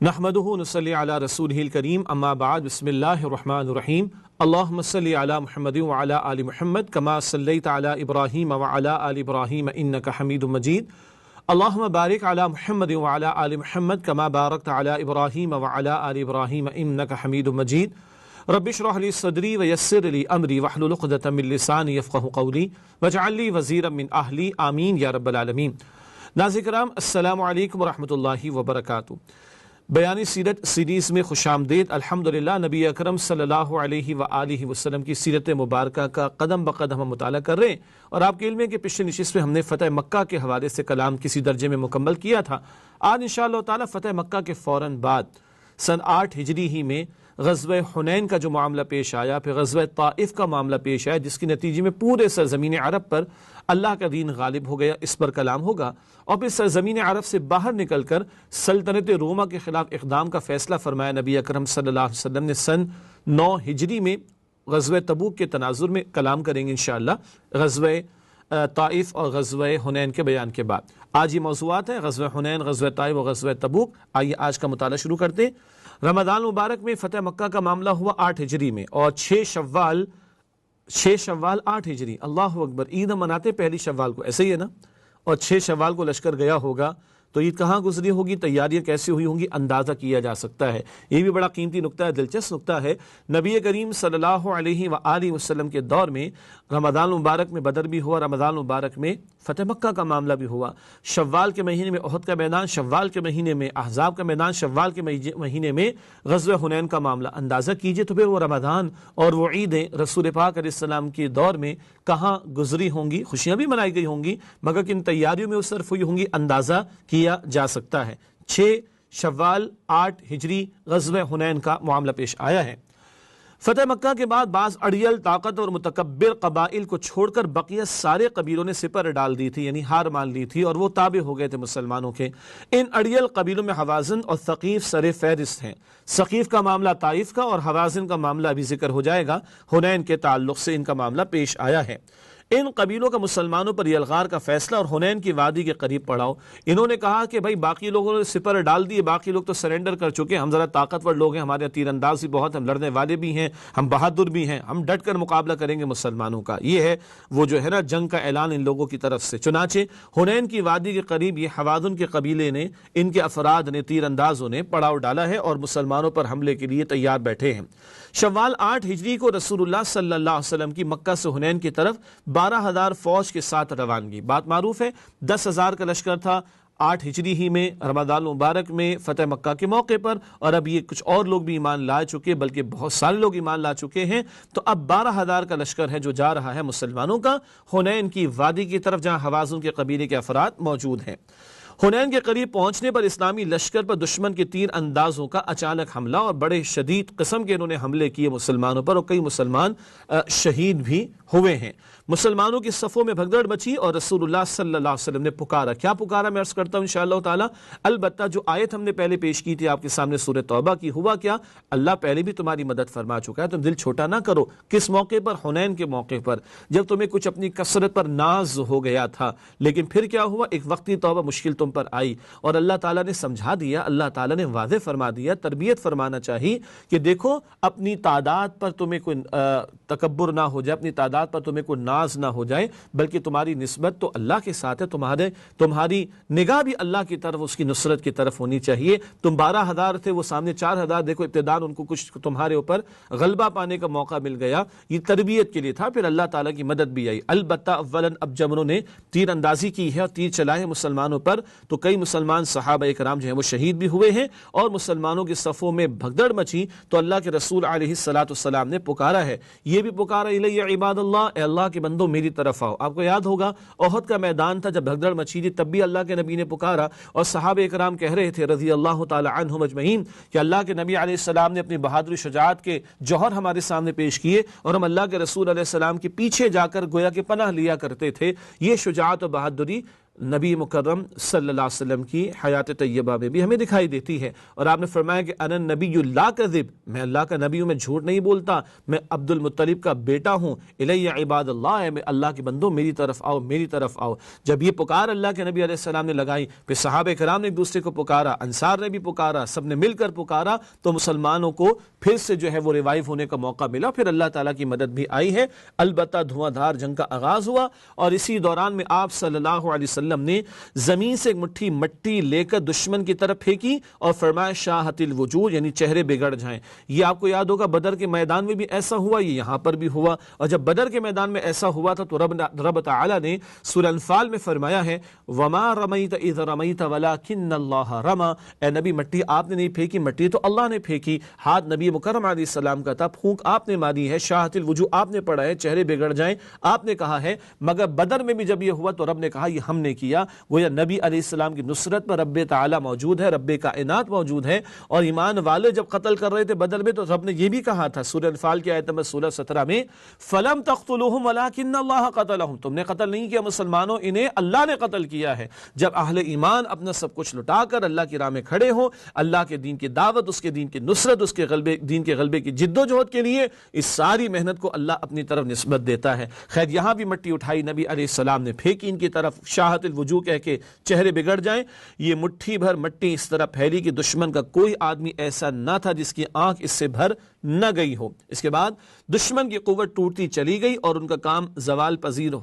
نحمدہ نصلی علی رسولہ الکریم اما بعد بسم اللہ الرحمن الرحیم اللہم صلی علی محمد وعلی آل محمد کما صلیت علی ابراہیم وعلی آل ابراہیم انک حمید مجید اللہم بارک علی محمد وعلی آل محمد کما بارکت علی ابراہیم وعلی آل ابراہیم انک حمید مجید رب اشرح لی صدری ویسر لی امری واحلل عقدۃ من لسانی یفقہوا قولی واجعل لی وزیرا من اہلی آمین یا رب العالمین۔ ناظرین کرام السلام علیکم ورحمۃ اللہ وبرکاتہ۔ بیانی سیرت سیریز میں خوش آمدید۔ الحمدللہ نبی اکرم صلی اللہ علیہ وآلہ وسلم کی سیرت مبارکہ کا قدم بقدم ہم مطالعہ کر رہے ہیں، اور آپ کے علم ہے کہ پچھلے نشست میں ہم نے فتح مکہ کے حوالے سے کلام کسی درجے میں مکمل کیا تھا۔ آج انشاءاللہ تعالی فتح مکہ کے فوراً بعد سن 8 ہجری ہی میں غزوہ حنین کا جو معاملہ پیش آیا، پھر غزوہ طائف کا معاملہ پیش آیا، جس کے نتیجے میں پورے سرزمین عرب پر اللہ کا دین غالب ہو گیا، اس پر کلام ہوگا۔ اور پھر سرزمین عرب سے باہر نکل کر سلطنت روما کے خلاف اقدام کا فیصلہ فرمایا نبی اکرم صلی اللہ علیہ وسلم نے سن 9 ہجری میں غزوہ تبوک کے تناظر میں کلام کریں گے انشاءاللہ غزوہ طائف اور غزوہ حنین کے بیان کے بعد۔ آج یہ موضوعات ہیں، غزوہ حنین، غزوہ طائف اور غزوہ تبوک۔ آئیے آج کا مطالعہ شروع کرتے ہیں۔ رمضان مبارک میں فتح مکہ کا معاملہ ہوا 8 ہجری میں، اور 6 شوال 8 ہجری، اللہ اکبر، عید ہم مناتے پہلی شوال کو، ایسے ہی ہے نا، اور 6 شوال کو لشکر گیا ہوگا تو عید کہاں گزری ہوگی، تیاریاں کیسے ہوئی ہوں گی، اندازہ کیا جا سکتا ہے۔ یہ بھی بڑا قیمتی نکتہ ہے، دلچسپ نکتہ ہے۔ نبی کریم صلی اللہ علیہ وآلہ وسلم کے دور میں رمضان مبارک میں بدر بھی ہوا، رمضان مبارک میں فتح مکہ کا معاملہ بھی ہوا، شوال کے مہینے میں احد کا میدان، شوال کے مہینے میں احزاب کا میدان، شوال کے مہینے میں غزوہ حنین کا معاملہ۔ اندازہ کیجئے تو پھر وہ رمضان اور وہ عیدیں رسول پاک علیہ السلام کے دور میں کہاں گزری ہوں گی، خوشیاں بھی منائی گئی ہوں گی، مگر کن تیاریوں میں وہ صرف ہوئی ہوں گی، اندازہ کیا جا سکتا ہے۔ 6 شوال 8 ہجری غزوہ حنین کا معاملہ پیش آیا ہے۔ فتح مکہ کے بعد بعض اڑیل طاقت اور متکبر قبائل کو چھوڑ کر بقیہ سارے قبیلوں نے سپر ڈال دی تھی، یعنی ہار مان لی تھی، اور وہ تابع ہو گئے تھے مسلمانوں کے۔ ان اڑیل قبیلوں میں حوازن اور ثقیف سر فہرست ہیں۔ ثقیف کا معاملہ طائف کا اور حوازن کا معاملہ ابھی ذکر ہو جائے گا، حنین کے تعلق سے ان کا معاملہ پیش آیا ہے۔ ان قبیلوں کا مسلمانوں پر یلغار کا فیصلہ اور حنین کی وادی کے قریب پڑاؤ۔ انہوں نے کہا کہ بھائی باقی لوگوں نے سپر ڈال دیے، باقی لوگ تو سرنڈر کر چکے، ہم ذرا طاقتور لوگ ہیں، ہمارے تیر انداز بھی بہت، ہم لڑنے والے بھی ہیں، ہم بہادر بھی ہیں، ہم ڈٹ کر مقابلہ کریں گے مسلمانوں کا۔ یہ ہے وہ جو ہے نا جنگ کا اعلان ان لوگوں کی طرف سے۔ چنانچہ حنین کی وادی کے قریب یہ حوازن کے قبیلے نے، ان کے افراد نے، تیر اندازوں نے پڑاؤ ڈالا ہے اور مسلمانوں پر حملے کے لیے تیار بیٹھے ہیں۔ شوال 8 ہجری کو رسول اللہ صلی اللہ علیہ وسلم کی مکہ سے حنین کی طرف 12,000 فوج کے ساتھ روانگی۔ بات معروف ہے، 10,000 کا لشکر تھا 8 ہجری ہی میں رمضان مبارک میں فتح مکہ کے موقع پر، اور اب یہ کچھ اور لوگ بھی ایمان لا چکے، بلکہ بہت سارے لوگ ایمان لا چکے ہیں، تو اب 12,000 کا لشکر ہے جو جا رہا ہے مسلمانوں کا حنین کی وادی کی طرف، جہاں حوازن کے قبیلے کے افراد موجود ہیں۔ حنین کے قریب پہنچنے پر اسلامی لشکر پر دشمن کے تیر اندازوں کا اچانک حملہ، اور بڑے شدید قسم کے انہوں نے حملے کیے مسلمانوں پر، اور کئی مسلمان شہید بھی ہوئے ہیں۔ مسلمانوں کی صفوں میں بھگدڑ مچی اور رسول اللہ صلی اللہ علیہ وسلم نے پکارا۔ کیا پکارا میں عرض کرتا ہوں انشاءاللہ تعالی۔ البتہ جو آیت ہم نے پہلے پیش کی تھی آپ کے سامنے سورہ توبہ کی، ہوا کیا، اللہ پہلے بھی تمہاری مدد فرما چکا ہے، تم دل چھوٹا نہ کرو۔ کس موقع پر؟ حنین کے موقع پر، جب تمہیں کچھ اپنی کثرت پر ناز ہو گیا تھا، لیکن پھر کیا ہوا، ایک وقتی توبہ مشکل تم پر آئی، اور اللہ تعالیٰ نے سمجھا دیا، اللہ تعالیٰ نے واضح فرما دیا۔ تربیت فرمانا چاہیے کہ دیکھو اپنی تعداد پر تمہیں کوئی تکبر نہ ہو جائے، اپنی تعداد پر تمہیں کوئی ناز نہ ہو جائے، بلکہ تمہاری نسبت تو اللہ کے ساتھ ہے، تمہاری نگاہ بھی اللہ کی طرف، اس کی نصرت کی طرف ہونی چاہیے۔ تم 12,000 تھے، وہ سامنے 4,000، دیکھو ابتداء ان کو کچھ تمہارے اوپر غلبہ پانے کا موقع مل گیا، یہ تربیت کے لیے تھا، پھر اللہ تعالیٰ کی مدد بھی آئی۔ البتہ اولاً اب جب انہوں نے تیر اندازی کی ہے اور تیر چلائے مسلمانوں پر، تو کئی مسلمان صحابہ اکرام جو ہیں وہ شہید بھی ہوئے ہیں، اور مسلمانوں کی صفوں میں بھگدڑ مچی، تو اللہ کے رسول علیہ الصلوۃ والسلام نے پکارا ہے، یہ بھی پکارا، الیہ عباد اللہ، اے اللہ کے بندوں میری طرف آؤ۔ آپ کو یاد ہوگا احد کا میدان تھا، جب بھگدڑ مچی تھی، تب بھی اللہ کے نبی نے پکارا، اور صحابہ اکرام کہہ رہے تھے رضی اللہ تعالی عنہم اجمعین کہ اللہ کے نبی علیہ السلام نے اپنی بہادری شجاعت کے جوہر ہمارے سامنے پیش کیے، اور ہم اللہ کے رسول علیہ السلام کے پیچھے جا کر گویا کہ پناہ لیا کرتے تھے۔ یہ شجاعت و بہادری نبی مکرم صلی اللہ علیہ وسلم کی حیات طیبہ میں بھی ہمیں دکھائی دیتی ہے۔ اور آپ نے فرمایا کہ انا نبی لا کذب، میں اللہ کا نبی ہوں، میں جھوٹ نہیں بولتا، میں عبد المطلب کا بیٹا ہوں۔ الی عباد اللہ، میں اللہ کے بندوں میری طرف آؤ، میری طرف آؤ۔ جب یہ پکار اللہ کے نبی علیہ السلام نے لگائی، پھر صحابہ کرام نے ایک دوسرے کو پکارا، انصار نے بھی پکارا، سب نے مل کر پکارا، تو مسلمانوں کو پھر سے جو ہے وہ ریوائیو ہونے کا موقع ملا، پھر اللہ تعالیٰ کی مدد بھی آئی ہے۔ البتہ دھواں دھار جنگ کا آغاز ہوا، اور اسی دوران میں آپ صلی اللہ علیہ وسلم نے زمین سے ایک مٹھی مٹی لے کر دشمن کی طرف پھینکی اور فرمایا شاہت الوجوہ، یعنی چہرے بگڑ جائیں۔ یہ آپ کو یاد ہوگا بدر کے میدان میں بھی ایسا ہوا، یہ یہاں پر بھی ہوا، اور جب بدر کے میدان میں ایسا ہوا تھا تو رب تعالی نے سورہ انفال میں فرمایا ہے وما رمیت اذ رمیت ولکن اللہ رما، اے نبی مٹی آپ نے نہیں پھینکی، مٹی تو اللہ نے پھینکی، ہاتھ نبی مکرم علیہ السلام کا تھا، پھونک آپ نے ماری ہے، شاہت الوجوہ آپ نے پڑھا ہے، چہرے بگڑ جائیں آپ نے کہا ہے، مگر بدر میں بھی جب یہ ہوا تو رب نے کہا یہ ہم نے کیا۔ گویا نبی علیہ السلام کی نصرت پر رب تعالی موجود ہے، رب کائنات موجود ہے، اور ایمان والے جب قتل کر رہے تھے بدر میں تو رب نے یہ بھی کہا تھا سورہ انفال کی آیت نمبر 16-17 میں فَلَمْ تَقْتُلُوهُمْ وَلَكِنَّ اللَّهَ قَتَلَهُمْ، تم نے قتل نہیں کیا مسلمانوں، انہیں اللہ نے قتل کیا ہے۔ جب اہل ایمان اپنا سب کچھ لٹا کر اللہ کی راہ میں کھڑے ہوں، اللہ کے دین کی دعوت، اس کے دین کی نصرت، اس کے دین کے غلبے کی جد و جہد کے لیے، اس ساری محنت کو اللہ اپنی طرف نسبت دیتا ہے۔ خیر یہاں بھی مٹی اٹھائی نبی علیہ السلام نے، پھینکی ان کی طرف، شاہت الوجوہ کہہ کے چہرے بگڑ جائیں۔ یہ مٹھی بھر مٹی اس طرح پھیلی کہ دشمن کا کوئی آدمی ایسا نہ تھا جس کی آنکھ اس سے بھر نہ گئی ہو۔ اس کے بعد دشمن کی قوت ٹوٹتی چلی گئی اور ان کا کام زوال پذیر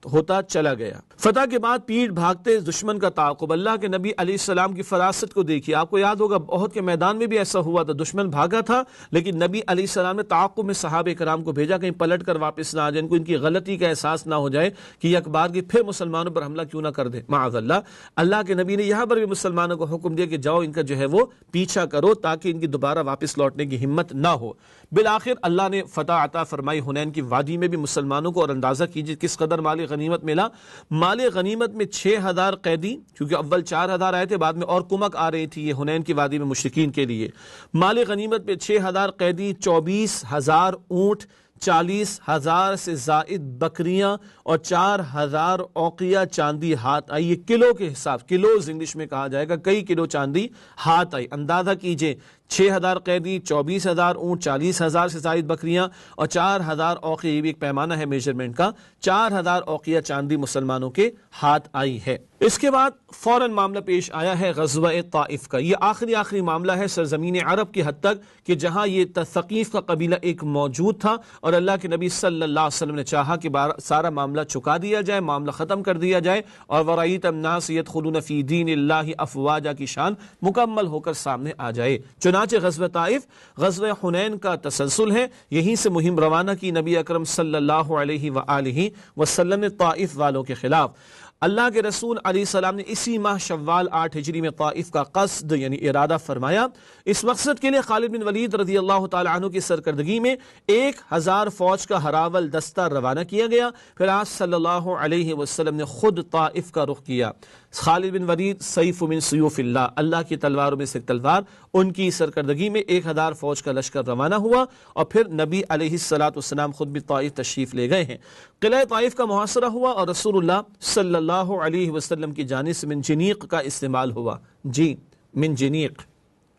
ہوتا چلا گیا۔ فتح کے بعد پیٹ بھاگتے دشمن کا تعاقب، اللہ کے نبی علیہ السلام کی فراست کو دیکھیے۔ آپ کو یاد ہوگا احد کے میدان میں بھی ایسا ہوا تھا، دشمن بھاگا تھا لیکن نبی علیہ السلام نے تعاقب میں صحابہ کرام کو بھیجا کہیں پلٹ کر واپس نہ آ جائیں، ان کو ان کی غلطی کا احساس نہ ہو جائے کہ یہ اکبار کی پھر مسلمانوں پر حملہ کیوں نہ کر دے، معاذ اللہ۔ اللہ کے نبی نے یہاں پر بھی مسلمانوں کو حکم دیا کہ جاؤ ان کا جو ہے وہ پیچھا کرو تاکہ ان کی دوبارہ واپس لوٹنے کی ہمت نہ ہو۔ بالآخر اللہ نے فتح عطا فرمائی حنین کی وادی میں بھی مسلمانوں کو، اور اندازہ کیجیے کس قدر مال غنیمت ملا۔ مال غنیمت میں 6000 قیدی، کیونکہ اول 4000 آئے تھے، بعد میں اور کمک آ رہی تھی یہ حنین کی وادی میں مشرکین کے لیے۔ مال غنیمت میں 6000 قیدی، 24000 اونٹ، 40000 سے زائد بکریاں اور 4000 اوقیہ چاندی ہاتھ آئی۔ یہ کلو کے حساب، کلوز انگلش میں کہا جائے گا، کئی کلو چاندی ہاتھ آئی۔ اندازہ کیجئے 6000 قیدی، 24000 اونٹ، 40000 سے زائد بکریاں اور 4000 اوقیہ، یہ بھی ایک پیمانہ ہے میجرمنٹ کا، 4000 اوقیہ چاندی مسلمانوں کے ہاتھ آئی ہے۔ اس کے بعد فوراً معاملہ پیش آیا ہے غزوہ طائف کا۔ یہ آخری معاملہ ہے سرزمین عرب کی حد تک کہ جہاں یہ ثقیف کا قبیلہ ایک موجود تھا، اور اللہ کے نبی صلی اللہ علیہ وسلم نے چاہا کہ سارا معاملہ چکا دیا جائے، معاملہ ختم کر دیا جائے، اور وَرَأَيْتَ النَّاسَ يَدْخُلُونَ فِي دِينِ اللَّهِ أَفْوَاجًا کی شان مکمل ہو کر سامنے آ جائے۔ چنانچہ غزوہ طائف غزوہ حنین کا تسلسل ہے، یہیں سے مہم روانہ کی نبی اکرم صلی اللہ علیہ وآلہ وسلم نے طائف والوں کے خلاف۔ اللہ کے رسول علیہ السلام نے اسی ماہ شوال 8 ہجری میں طائف کا قصد یعنی ارادہ فرمایا۔ اس مقصد کے لیے خالد بن ولید رضی اللہ تعالی عنہ کی سرکردگی میں 1000 فوج کا ہراول دستہ روانہ کیا گیا۔ پھر آپ صلی اللہ علیہ وسلم نے خود طائف کا رخ کیا۔ خالد بن ولید سیف من سیوف اللہ، اللہ کی تلواروں میں سے ایک تلوار، ان کی سرکردگی میں 1000 فوج کا لشکر روانہ ہوا، اور پھر نبی علیہ السلام خود بھی طائف تشریف لے گئے ہیں۔ قلعہ طائف کا محاصرہ ہوا اور رسول اللہ صلی اللہ علیہ وسلم کی جانب سے منجنیق کا استعمال ہوا۔ جی منجنیق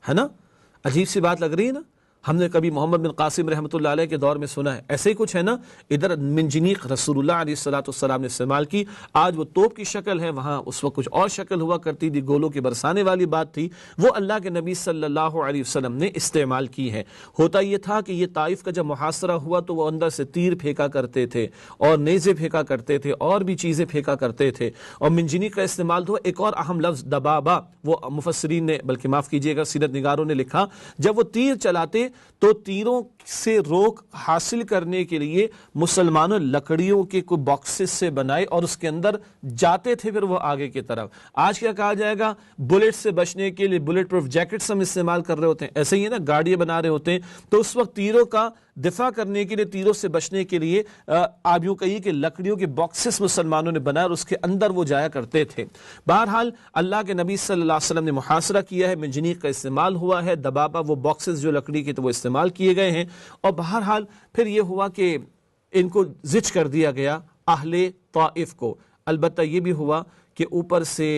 ہے نا، عجیب سی بات لگ رہی ہے نا، ہم نے کبھی محمد بن قاسم رحمۃ اللہ علیہ کے دور میں سنا ہے، ایسے ہی کچھ ہے نا، ادھر منجنیق رسول اللہ علیہ السلام نے استعمال کی۔ آج وہ توپ کی شکل ہے، وہاں اس وقت کچھ اور شکل ہوا کرتی تھی، گولوں کے برسانے والی بات تھی، وہ اللہ کے نبی صلی اللہ علیہ وسلم نے استعمال کی ہے۔ ہوتا یہ تھا کہ یہ طائف کا جب محاصرہ ہوا تو وہ اندر سے تیر پھینکا کرتے تھے اور نیزے پھینکا کرتے تھے اور بھی چیزیں پھینکا کرتے تھے، اور منجنیق کا استعمال ہوا۔ ایک اور اہم لفظ دبابہ، وہ مفسرین نے بلکہ معاف کیجیے گا سیرت نگاروں نے لکھا، جب وہ تیر چلاتے تو تیروں سے روک حاصل کرنے کے لیے مسلمانوں لکڑیوں کے کوئی باکسز سے بنائے اور اس کے اندر جاتے تھے پھر وہ آگے کی طرف۔ آج کیا کہا جائے گا، بلٹ سے بچنے کے لیے بلٹ پروف جیکٹس ہم استعمال کر رہے ہوتے ہیں، ایسے ہی ہے نا، گاڑیاں بنا رہے ہوتے ہیں، تو اس وقت تیروں کا دفاع کرنے کے لیے، تیروں سے بچنے کے لیے آپ یوں کہیے کہ لکڑیوں کے باکسز مسلمانوں نے بنائے اور اس کے اندر وہ جایا کرتے تھے۔ بہرحال اللہ کے نبی صلی اللہ علیہ وسلم نے محاصرہ کیا ہے، منجنیق کا استعمال ہوا ہے، دبابہ وہ باکسز جو لکڑی کے تھے وہ استعمال کیے گئے ہیں، اور بہرحال پھر یہ ہوا کہ ان کو زچ کر دیا گیا اہل طائف کو۔ البتہ یہ بھی ہوا کہ اوپر سے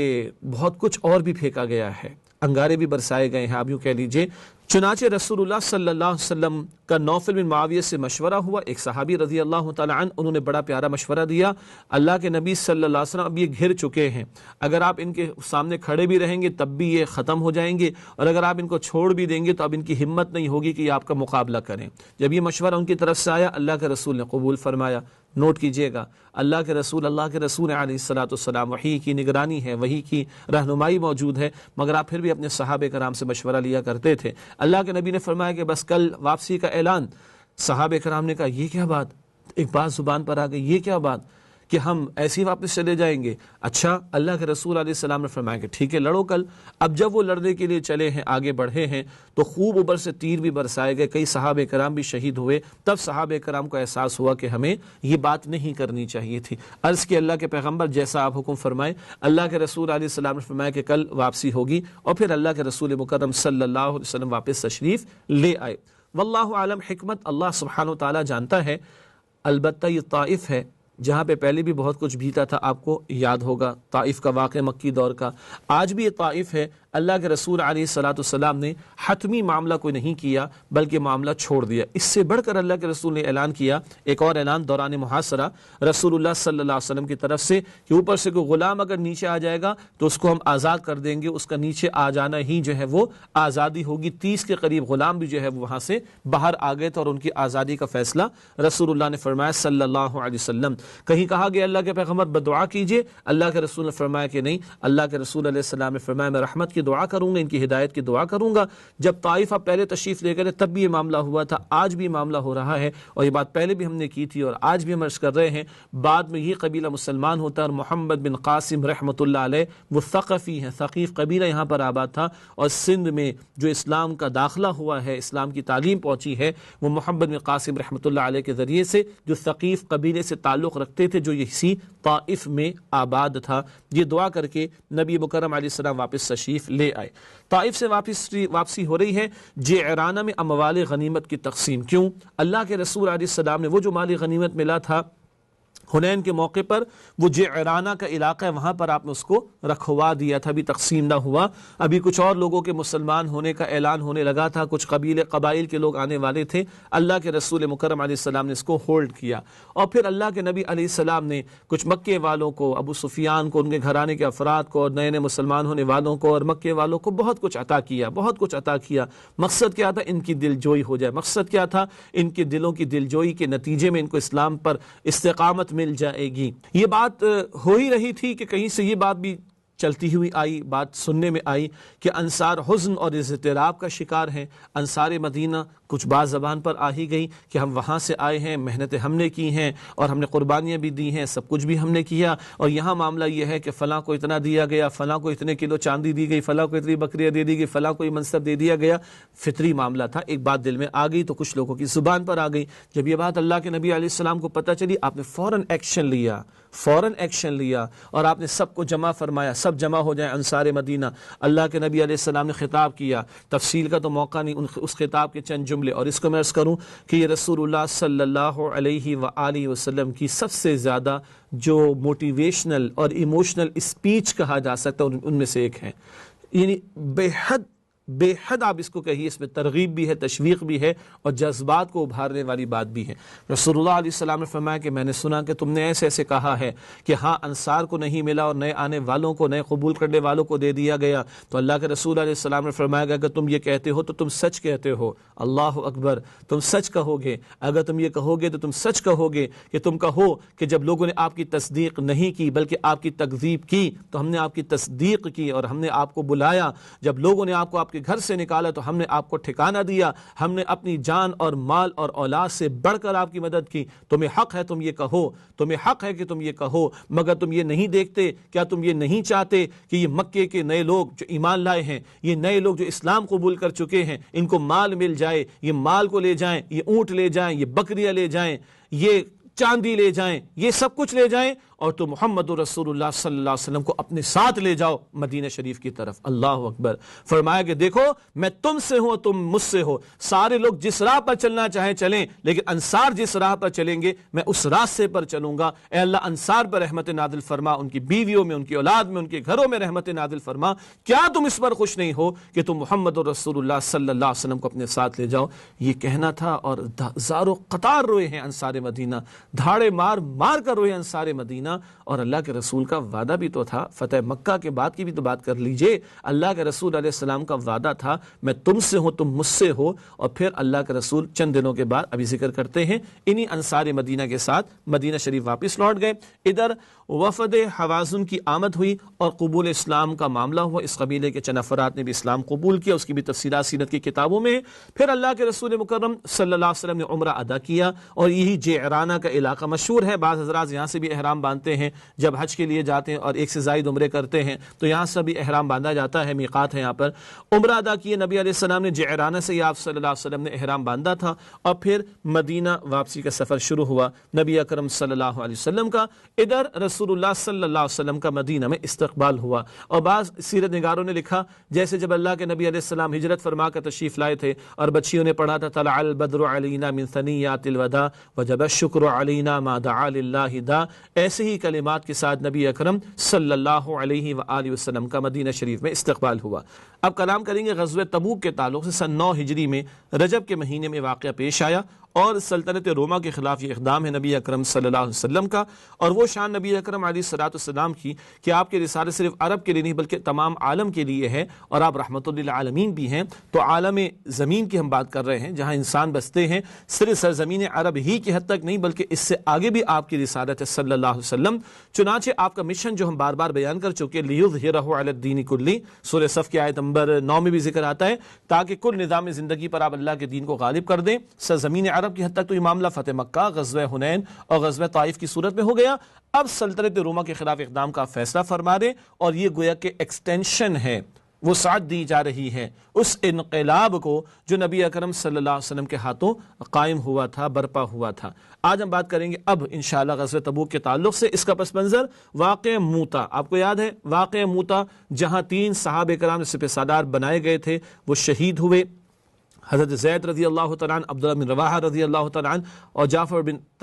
بہت کچھ اور بھی پھینکا گیا ہے، انگارے بھی برسائے گئے ہیں، آپ یوں کہہ لیجئے۔ چنانچہ رسول اللہ صلی اللہ علیہ وسلم کا نوفل بن معاویہ سے مشورہ ہوا، ایک صحابی رضی اللہ تعالیٰ عنہ، انہوں نے بڑا پیارا مشورہ دیا، اللہ کے نبی صلی اللہ علیہ وسلم اب یہ گھر چکے ہیں، اگر آپ ان کے سامنے کھڑے بھی رہیں گے تب بھی یہ ختم ہو جائیں گے، اور اگر آپ ان کو چھوڑ بھی دیں گے تو اب ان کی ہمت نہیں ہوگی کہ یہ آپ کا مقابلہ کریں۔ جب یہ مشورہ ان کی طرف سے آیا، اللہ کے رسول نے قبول فرمایا۔ نوٹ کیجئے گا، اللہ کے رسول علیہ السلام وحی کی نگرانی ہے، وحی کی رہنمائی موجود ہے، مگر آپ پھر بھی اپنے صحابہ کرام سے مشورہ لیا کرتے تھے۔ اللہ کے نبی نے فرمایا کہ بس کل واپسی کا اعلان۔ صحابہ کرام نے کہا یہ کیا بات، ایک بات زبان پر آ گئی، یہ کیا بات کہ ہم ایسے ہی واپس چلے جائیں گے؟ اچھا، اللہ کے رسول علیہ السلام نے فرمایا کہ ٹھیک ہے، لڑو کل۔ اب جب وہ لڑنے کے لیے چلے ہیں، آگے بڑھے ہیں، تو خوب اوپر سے تیر بھی برسائے گئے، کئی صحابہ کرام بھی شہید ہوئے۔ تب صحابہ کرام کو احساس ہوا کہ ہمیں یہ بات نہیں کرنی چاہیے تھی۔ عرض کی اللہ کے پیغمبر جیسا آپ حکم فرمائے۔ اللہ کے رسول علیہ السلام نے فرمایا کہ کل واپسی ہوگی، اور پھر اللہ کے رسول مکرم صلی اللہ علیہ وسلم واپس تشریف لے آئے۔ واللہ عالم، حکمت اللہ سبحانہ و تعالیٰ جانتا ہے۔ البتہ یہ طائف ہے جہاں پہ پہلے بھی بہت کچھ بیتا تھا، آپ کو یاد ہوگا طائف کا واقعہ مکی دور کا۔ آج بھی یہ طائف ہے، اللہ کے رسول علیہ السلام نے حتمی معاملہ کوئی نہیں کیا بلکہ معاملہ چھوڑ دیا۔ اس سے بڑھ کر اللہ کے رسول نے اعلان کیا، ایک اور اعلان دوران محاصرہ رسول اللہ صلی اللہ علیہ وسلم کی طرف سے، کہ اوپر سے کوئی غلام اگر نیچے آ جائے گا تو اس کو ہم آزاد کر دیں گے، اس کا نیچے آ جانا ہی جو ہے وہ آزادی ہوگی۔ 30 کے قریب غلام بھی جو ہے وہاں سے باہر آ گئے تھے، اور ان کی آزادی کا فیصلہ رسول اللہ نے فرمایا صلی اللہ علیہ وسلم۔ کہیں کہا گیا اللہ کے پیغمبر بدعا کیجئے، اللہ کے رسول نے فرمایا کہ نہیں، اللہ کے رسول علیہ السلام نے فرمایا میں رحمت کی دعا کروں گا، ان کی ہدایت کی دعا کروں گا۔ جب طائف آپ پہلے تشریف لے گئے تب بھی یہ معاملہ ہوا تھا، آج بھی معاملہ ہو رہا ہے، اور یہ بات پہلے بھی ہم نے کی تھی اور آج بھی ہم عرض کر رہے ہیں۔ بعد میں یہ قبیلہ مسلمان ہوتا ہے، اور محمد بن قاسم رحمۃ اللہ علیہ وہ ثقفی ہیں، ثقیف قبیلہ یہاں پر آباد تھا، اور سندھ میں جو اسلام کا داخلہ ہوا ہے، اسلام کی تعلیم پہنچی ہے، وہ محمد بن قاسم رحمۃ اللہ علیہ کے ذریعے سے، جو ثقیف قبیلے سے تعلق رکھتے تھے، جو اسی طائف میں آباد تھا۔ یہ دعا کر کے نبی مکرم علیہ السلام واپس تشریف لے آئے۔ طائف سے واپسی ہو رہی ہے، جعرانہ میں اموال غنیمت کی تقسیم۔ کیوں؟ اللہ کے رسول علیہ السلام نے وہ جو مالی غنیمت ملا تھا حنین کے موقع پر، وہ جعرانہ کا علاقہ ہے، وہاں پر آپ نے اس کو رکھوا دیا تھا، ابھی تقسیم نہ ہوا، ابھی کچھ اور لوگوں کے مسلمان ہونے کا اعلان ہونے لگا تھا، کچھ قبائل کے لوگ آنے والے تھے۔ اللہ کے رسول مکرم علیہ السلام نے اس کو ہولڈ کیا، اور پھر اللہ کے نبی علیہ السلام نے کچھ مکے والوں کو، ابو سفیان کو، ان کے گھرانے کے افراد کو، اور نئے نئے مسلمان ہونے والوں کو اور مکے والوں کو بہت کچھ عطا کیا، بہت کچھ عطا کیا۔ مقصد کیا تھا؟ ان کی دل جوئی ہو جائے۔ مقصد کیا تھا؟ ان کے دلوں کی دل جوئی کے نتیجے میں ان کو اسلام پر استقامت مل جائے گی۔ یہ بات ہو ہی رہی تھی کہ کہیں سے یہ بات بھی چلتی ہوئی آئی، بات سننے میں آئی کہ انصار حزن اور اضطراب کا شکار ہیں۔ انصار مدینہ کچھ بات زبان پر آ ہی گئی کہ ہم وہاں سے آئے ہیں، محنتیں ہم نے کی ہیں، اور ہم نے قربانیاں بھی دی ہیں، سب کچھ بھی ہم نے کیا، اور یہاں معاملہ یہ ہے کہ فلاں کو اتنا دیا گیا، فلاں کو اتنے کلو چاندی دی گئی، فلاں کو اتنی بکریاں دے دی گئی، فلاں کو یہ منصب دے دیا گیا۔ فطری معاملہ تھا، ایک بات دل میں آ گئی تو کچھ لوگوں کی زبان پر آ گئی۔ جب یہ بات اللہ کے نبی علیہ السلام کو پتہ چلی، آپ نے فوراً ایکشن لیا، اور آپ نے سب کو جمع فرمایا، سب جمع ہو جائیں انصار مدینہ۔ اللہ کے نبی علیہ السلام نے خطاب کیا، تفصیل کا تو موقع نہیں، اس خطاب کے چند جملے، اور اس کو میں عرض کروں کہ یہ رسول اللہ صلی اللہ علیہ وآلہ وسلم کی سب سے زیادہ جو موٹیویشنل اور ایموشنل اسپیچ کہا جا سکتا ہے ان میں سے ایک ہے۔ یعنی بے حد آپ اس کو کہیے، اس میں ترغیب بھی ہے، تشویق بھی ہے، اور جذبات کو ابھارنے والی بات بھی ہے۔ رسول اللہ علیہ السلام نے فرمایا کہ میں نے سنا کہ تم نے ایسے ایسے کہا ہے کہ ہاں انصار کو نہیں ملا اور نئے آنے والوں کو، نئے قبول کرنے والوں کو دے دیا گیا، تو اللہ کے رسول علیہ السلام نے فرمایا کہ اگر تم یہ کہتے ہو تو تم سچ کہتے ہو۔ اللہ اکبر، تم سچ کہو گے۔ اگر تم یہ کہو گے تو تم سچ کہو گے کہ تم کہو کہ جب لوگوں نے آپ کی تصدیق نہیں کی بلکہ آپ کی تکذیب کی تو ہم نے آپ کی تصدیق کی، اور ہم نے آپ کو بلایا۔ جب لوگوں نے آپ کو آپ کے گھر سے نکالا تو ہم نے آپ کو ٹھکانہ دیا، ہم نے اپنی جان اور مال اور اولاد سے بڑھ کر آپ کی مدد کی۔ تمہیں حق ہے تم یہ کہو، تمہیں حق ہے کہ تم یہ کہو، مگر تم یہ نہیں دیکھتے، کیا تم یہ نہیں چاہتے کہ یہ مکے کے نئے لوگ جو ایمان لائے ہیں، یہ نئے لوگ جو اسلام قبول کر چکے ہیں، ان کو مال مل جائے، یہ مال کو لے جائیں، یہ اونٹ لے جائیں، یہ بکریاں لے جائیں، یہ چاندی لے جائیں، یہ سب کچھ لے جائیں، اور تو محمد رسول اللہ صلی اللہ علیہ وسلم کو اپنے ساتھ لے جاؤ مدینہ شریف کی طرف۔ اللہ اکبر۔ فرمایا کہ دیکھو میں تم سے ہوں، تم مجھ سے ہو، سارے لوگ جس راہ پر چلنا چاہیں چلیں، لیکن انصار جس راہ پر چلیں گے میں اس راستے پر چلوں گا۔ اے اللہ انصار پر رحمت نازل فرما، ان کی بیویوں میں، ان کی اولاد میں، ان کے گھروں میں رحمت نازل فرما۔ کیا تم اس پر خوش نہیں ہو کہ تم محمد رسول اللہ صلی اللہ علیہ وسلم کو اپنے ساتھ لے جاؤ؟ یہ کہنا تھا، اور ہزاروں قطار روئے ہیں انصار مدینہ، دھاڑے مار مار کر روئے انصار مدینہ۔ اور اللہ کے رسول کا وعدہ بھی تو تھا، فتح مکہ کے بعد کی بھی تو بات کر لیجئے۔ اللہ کے رسول علیہ السلام کا وعدہ تھا میں تم سے ہوں، تم مجھ سے ہو۔ اور پھر اللہ کے رسول چند دنوں کے بعد ابھی ذکر کرتے ہیں انہی انصار مدینہ کے ساتھ مدینہ شریف واپس لوٹ گئے۔ ادھر وفد حوازن کی آمد ہوئی اور قبول اسلام کا معاملہ ہوا۔ اس قبیلے کے چند افراد نے بھی اسلام قبول کیا، اس کی بھی تفصیلات سیرت کی کتابوں میں۔ پھر اللہ کے رسول مکرم صلی اللہ علیہ وسلم نے عمرہ ادا کیا، اور یہی جعرانہ کا علاقہ مشہور ہے۔ بعض حضرات یہاں سے بھی احرام باندھتے ہیں جب حج کے لیے جاتے ہیں اور ایک سے زائد عمرے کرتے ہیں، تو یہاں سے بھی احرام باندھا جاتا ہے، میقات ہے یہاں پر۔ عمرہ ادا کیے نبی علیہ السلام نے، جعرانہ سے آپ صلی اللہ علیہ وسلم نے احرام باندھا تھا، اور پھر مدینہ واپسی کا سفر شروع ہوا نبی اکرم صلی اللہ علیہ وسلم کا۔ ادھر رسول اللہ صلی اللہ علیہ وسلم کا مدینہ میں استقبال ہوا، اور بعض سیرت نگاروں نے لکھا جیسے جب اللہ کے نبی علیہ السلام ہجرت فرما کر تشریف لائے تھے اور بچیوں نے پڑھا تھا طلع البدر علینا من ثنیات الوداع وجب الشکر علینا ما دعا للہ دا، ایسے ہی کلمات کے ساتھ نبی اکرم صلی اللہ علیہ وآلہ وسلم کا مدینہ شریف میں استقبال ہوا۔ اب کلام کریں گے غزوہ تبوک کے تعلق سے۔ سن 9 ہجری میں رجب کے مہینے میں واقعہ پیش آیا، اور سلطنت روما کے خلاف یہ اقدام ہے نبی اکرم صلی اللہ علیہ وسلم کا۔ اور وہ شان نبی اکرم علیہ الصلوۃ والسلام کی کہ آپ کے رسالے صرف عرب کے لیے نہیں بلکہ تمام عالم کے لیے ہے، اور آپ رحمت للعالمین بھی ہیں۔ تو عالم زمین کی ہم بات کر رہے ہیں جہاں انسان بستے ہیں، صرف سرزمین عرب ہی کی حد تک نہیں بلکہ اس سے آگے بھی آپ کی رسالت ہے صلی اللہ علیہ وسلم۔ چنانچہ آپ کا مشن جو ہم بار بار بیان کر چکے، لیظہرہ علی الدین کلہ، سورہ صف کی آیت نمبر 9 میں بھی ذکر آتا ہے، تاکہ کل نظام زندگی پر آپ اللہ کے دین کو غالب کر دیں۔ سرزمین عرب کی حد تک تو یہ معاملہ فتح مکہ، غزوہ حنین اور غزوہ طائف کی صورت میں ہو گیا۔ اب سلطنت روما کے خلاف اقدام کا فیصلہ فرما دیں، اور یہ گویا کہ ایکسٹینشن ہے، وسعت دی جا رہی ہے اس انقلاب کو جو نبی اکرم صلی اللہ علیہ وسلم کے ہاتھوں قائم ہوا تھا، برپا ہوا تھا۔ آج ہم بات کریں گے اب انشاءاللہ غزوہ تبوک کے تعلق سے۔ اس کا پس منظر واقعہ موتا، آپ کو یاد ہے واقعہ موتا، جہاں 3 صحابہ کرام سپہ سالار بنائے گئے تھے وہ شہید ہوئے، حضرت زید رضی اللہ تعالیٰ عنہ، عبداللہ بن رواحہ رضی اللہ تعالیٰ عنہ، اور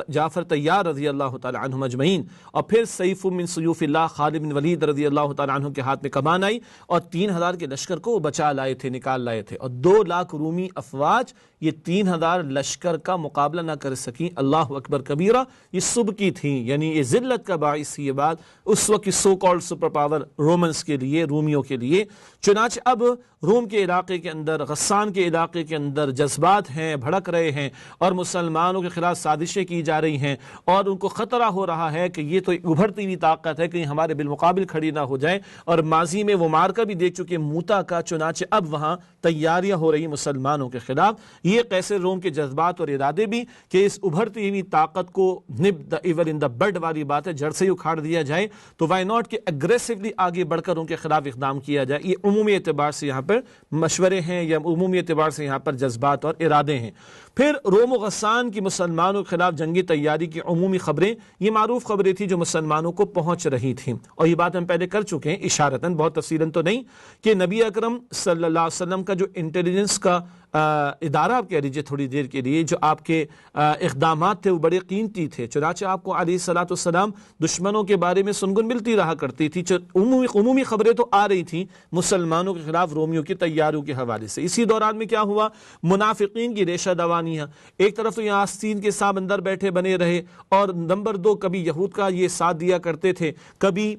جعفر طیار رضی اللہ تعالیٰ عنہ اجمعین۔ اور پھر سیف من سیوف اللہ خالد بن ولید رضی اللہ تعالیٰ عنہ کے ہاتھ میں کمان آئی، اور 3000 کے لشکر کو وہ بچا لائے تھے، نکال لائے تھے، اور 2 لاکھ رومی افواج یہ 3000 لشکر کا مقابلہ نہ کر سکیں۔ اللہ اکبر کبیرہ، یہ صبح کی تھیں، یعنی یہ ذلت کا باعث تھی یہ بات اس وقت کی so called super power Romans کے لیے، رومیوں کے لیے۔ چنانچہ اب روم کے علاقے کے اندر، غسان کے علاقے کے اندر جذبات ہیں، بھڑک رہے ہیں، اور مسلمانوں کے خلاف سازشیں کی جا رہی ہیں، اور ان کو خطرہ ہو رہا ہے کہ یہ تو ایک ابھرتی ہوئی طاقت ہے، کہیں ہمارے بالمقابل کھڑی نہ ہو جائے، اور ماضی میں وہ مارکا بھی دیکھ چکے موتا کا۔ چنانچہ اب وہاں تیاریاں ہو رہی مسلمانوں کے خلاف۔ یہ قیصر روم کے جذبات اور ارادے بھی کہ اس ابھرتی ہوئی طاقت کو نب دا ایور ان دا بڈ والی بات ہے، جڑ سے ہی اکھاڑ دیا جائے، تو وائی ناٹ کہ اگریسولی آگے بڑھ کر ان کے خلاف اقدام کیا جائے۔ یہ عمومی اعتبار سے یہاں پر مشورے ہیں، یا عمومی اعتبار سے یہاں پر جذبات اور ارادے ہیں۔ پھر روم و غسان کی مسلمانوں کے خلاف جنگی تیاری کی عمومی خبریں، یہ معروف خبریں تھیں جو مسلمانوں کو پہنچ رہی تھیں، اور یہ بات ہم پہلے کر چکے ہیں اشارتاً، بہت تفصیلاً تو نہیں، کہ نبی اکرم صلی اللہ علیہ وسلم کا جو انٹیلیجنس کا ادارہ آپ کہہ لیجیے تھوڑی دیر کے لیے، جو آپ کے اقدامات تھے وہ بڑے قیمتی تھے۔ چنانچہ آپ کو علیہ الصلوۃ والسلام دشمنوں کے بارے میں سنگن ملتی رہا کرتی تھی، عمومی خبریں تو آ رہی تھیں مسلمانوں کے خلاف رومیوں کی تیاریوں کے حوالے سے۔ اسی دوران میں کیا ہوا، منافقین کی ریشہ دوانیاں، ایک طرف تو یہاں آستین کے ساتھ اندر بیٹھے بنے رہے، اور نمبر 2 کبھی یہود کا یہ ساتھ دیا کرتے تھے، کبھی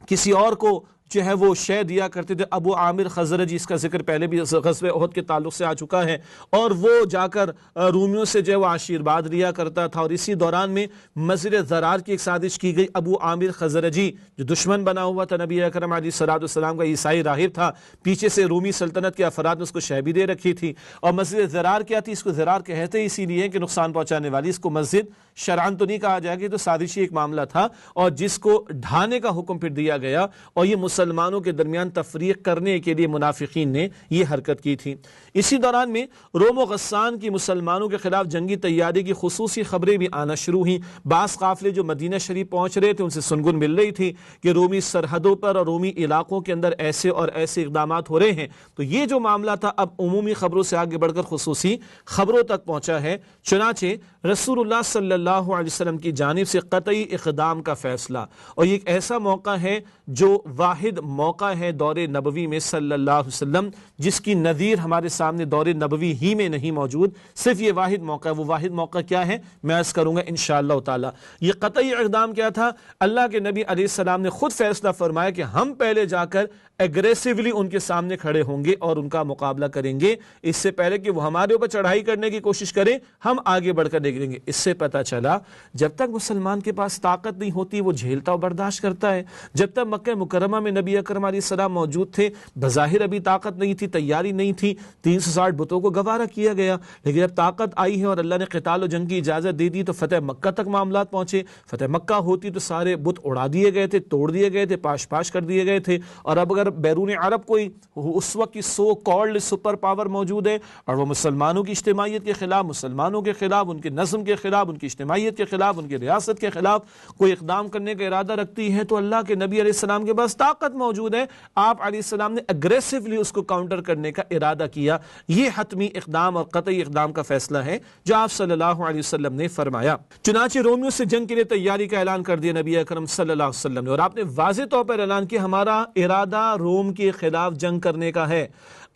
کسی اور کو جو ہے وہ شے دیا کرتے تھے۔ ابو عامر خزرجی، اس کا ذکر پہلے بھی غزوہ احد کے تعلق سے آ چکا ہے، اور وہ جا کر رومیوں سے جو ہے وہ آشیرواد لیا کرتا تھا۔ اور اسی دوران میں مزر ضرار کی ایک سازش کی گئی۔ ابو عامر خزرجی جو دشمن بنا ہوا تھا نبی اکرم علیہ الصلوۃ والسلام کا، عیسائی راہب تھا، پیچھے سے رومی سلطنت کے افراد نے اس کو شے بھی دے رکھی تھی۔ اور مزر ضرار کیا تھی، اس کو ضرار کہتے اسی لیے کہ نقصان پہنچانے والی، اس کو مسجد شرعاً تو نہیں کہا جائے گا، تو سازشی ایک معاملہ تھا، اور جس کو ڈھانے کا حکم پھر دیا گیا، اور یہ مسلمانوں کے درمیان تفریق کرنے کے لیے منافقین نے یہ حرکت کی تھی۔ اسی دوران میں روم و غسان کی مسلمانوں کے خلاف جنگی تیاری کی خصوصی خبریں بھی آنا شروع ہوئیں۔ بعض قافلے جو مدینہ شریف پہنچ رہے تھے ان سے سنگن مل رہی تھی کہ رومی سرحدوں پر اور رومی علاقوں کے اندر ایسے اور ایسے اقدامات ہو رہے ہیں۔ تو یہ جو معاملہ تھا اب عمومی خبروں سے آگے بڑھ کر خصوصی خبروں تک پہنچا ہے۔ چنانچہ رسول اللہ صلی اللہ علیہ وسلم کی جانب سے قطعی اقدام کا فیصلہ، اور یہ ایک ایسا موقع ہے جو واحد موقع ہے دور نبوی میں صلی اللہ علیہ وسلم، جس کی نظیر ہمارے سامنے دور نبوی ہی میں نہیں موجود، صرف یہ واحد موقع ہے۔ وہ واحد موقع کیا ہے میں عرض کروں گا انشاءاللہ تعالی۔ یہ قطعی اقدام کیا تھا؟ اللہ کے نبی علیہ السلام نے خود فیصلہ فرمایا کہ ہم پہلے جا کر ایگریسیولی ان کے سامنے کھڑے ہوں گے اور ان کا مقابلہ کریں گے، اس سے پہلے کہ وہ ہمارے اوپر چڑھائی کرنے کی کوشش کریں ہم آگے بڑھ کر دیکھ لیں گے۔ اس سے پتہ چلا جب تک مسلمان کے پاس طاقت نہیں ہوتی وہ جھیلتا و برداشت کرتا ہے۔ جب تک مکہ مکرمہ میں نبی اکرم علیہ السلام موجود تھے، بظاہر ابھی طاقت نہیں تھی، تیاری نہیں تھی، 360 بتوں کو گوارا کیا گیا، لیکن جب طاقت آئی ہے اور اللہ نے قتال و جنگ کی اجازت دے دی تو فتح مکہ تک معاملات پہنچے۔ فتح مکہ ہوتی تو سارے بت اڑا دیے گئے تھے، توڑ دیے گئے تھے، پاش پاش کر دیے گئے تھے، اور اب اگر بیرون عرب کوئی اس وقت کی سو کالڈ سپر پاور موجود ہے اور وہ مسلمانوں کی اجتماعیت کے خلاف، مسلمانوں کے خلاف، ان کے نظم کے خلاف، ان کی اجتماعیت کے خلاف، ان کی ریاست کے خلاف کوئی اقدام کرنے کا ارادہ رکھتی ہے تو اللہ کے نبی علیہ السلام کے پاس طاقت موجود ہے۔ آپ علیہ السلام نے اگریسیولی اس کو کاؤنٹر کرنے کا ارادہ کیا۔ یہ حتمی اقدام اور قطعی اقدام کا فیصلہ ہے جو آپ صلی اللہ علیہ وسلم نے فرمایا۔ چنانچہ رومیوں سے جنگ کے لیے تیاری کا اعلان کر دیا نبی اکرم صلی اللہ علیہ وسلم نے، اور آپ نے واضح طور پر اعلان کیا ہمارا ارادہ روم کے خلاف جنگ کرنے کا ہے۔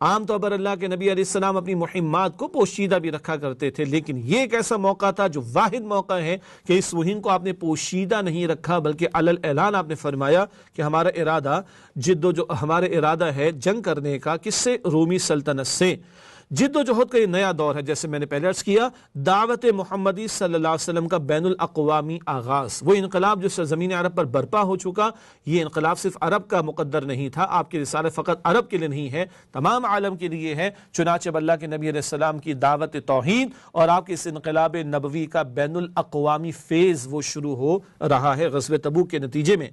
عام طور پر اللہ کے نبی علیہ السلام اپنی مہمات کو پوشیدہ بھی رکھا کرتے تھے، لیکن یہ ایک ایسا موقع تھا جو واحد موقع ہے کہ اس مہم کو آپ نے پوشیدہ نہیں رکھا بلکہ علی الاعلان آپ نے فرمایا کہ ہمارا ارادہ ہے جنگ کرنے کا۔ کس سے؟ رومی سلطنت سے۔ جد و جہد کا یہ نیا دور ہے، جیسے میں نے پہلے عرض کیا، دعوت محمدی صلی اللہ علیہ وسلم کا بین الاقوامی آغاز، وہ انقلاب جو سرزمین عرب پر برپا ہو چکا۔ یہ انقلاب صرف عرب کا مقدر نہیں تھا، آپ کی رسالت فقط عرب کے لیے نہیں ہے، تمام عالم کے لیے ہے۔ چنانچہ اللہ کے نبی علیہ السلام کی دعوت توحید اور آپ کے اس انقلاب نبوی کا بین الاقوامی فیز وہ شروع ہو رہا ہے غزوہ تبوک کے نتیجے میں۔